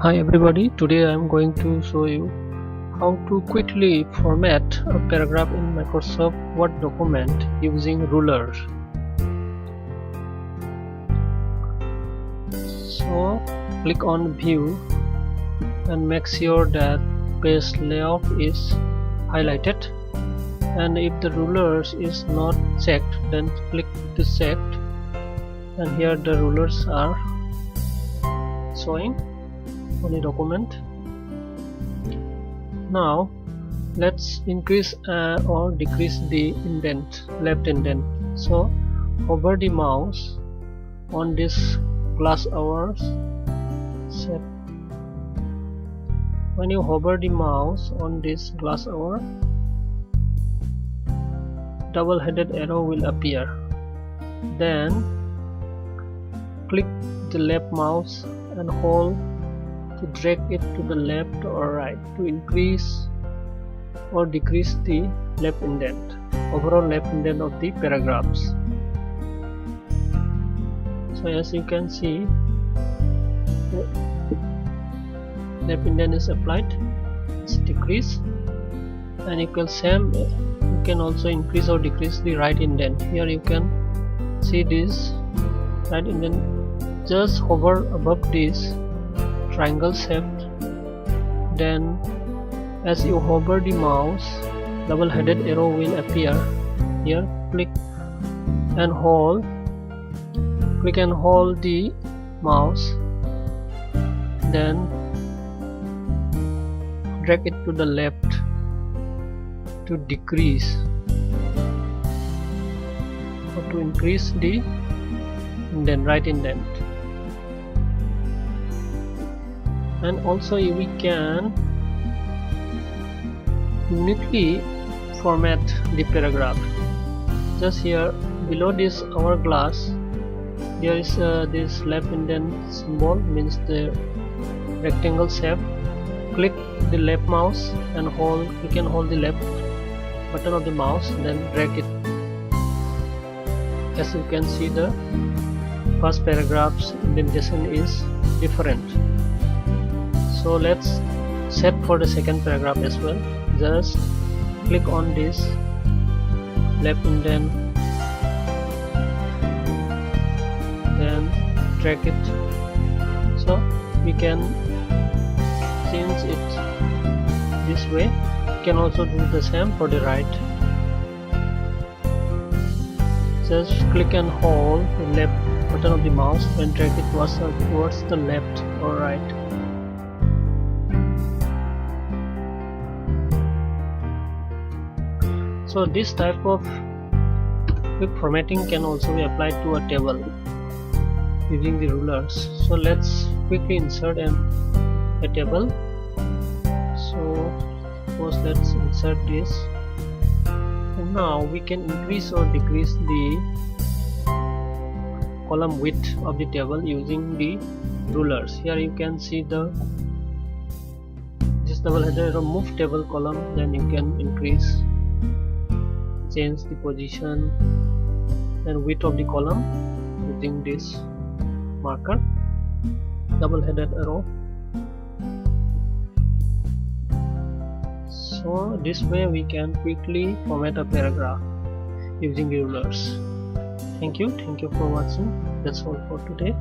Hi everybody, today I am going to show you how to quickly format a paragraph in Microsoft Word document using rulers. So click on view and make sure that page layout is highlighted, and if the rulers is not checked then click to checked, and here the rulers are showing on the document. Now let's increase or decrease the indent, left indent. So hover the mouse on this glass hours set. When you hover the mouse on this glass hour, double-headed arrow will appear. Then click the left mouse and hold to drag it to the left or right to increase or decrease the left indent, overall left indent of the paragraphs. So as you can see, the left indent is applied, it's decreased, and you can also increase or decrease the right indent. Here you can see this right indent. Just hover above this triangle shape, then as you hover the mouse, double-headed arrow will appear. Here click and hold the mouse, then drag it to the left to decrease or to increase the indent, right indent. And also we can uniquely format the paragraph. Just here below this hourglass, here is this left indent symbol, means the rectangle shape. Click the left mouse and you can hold the left button of the mouse, then drag it. As you can see, the first paragraph's indentation is different. So let's set for the second paragraph as well. Just click on this left indent, then drag it. So we can change it this way. You can also do the same for the right. Just click and hold the left button of the mouse and drag it towards the left or right. So this type of quick formatting can also be applied to a table using the rulers. So let's quickly insert a table. So suppose let's insert this, and now we can increase or decrease the column width of the table using the rulers. Here you can see this double-headed arrow move table column, then you can increase, change the position and width of the column using this marker, double-headed arrow. So this way we can quickly format a paragraph using the rulers. Thank you for watching. That's all for today.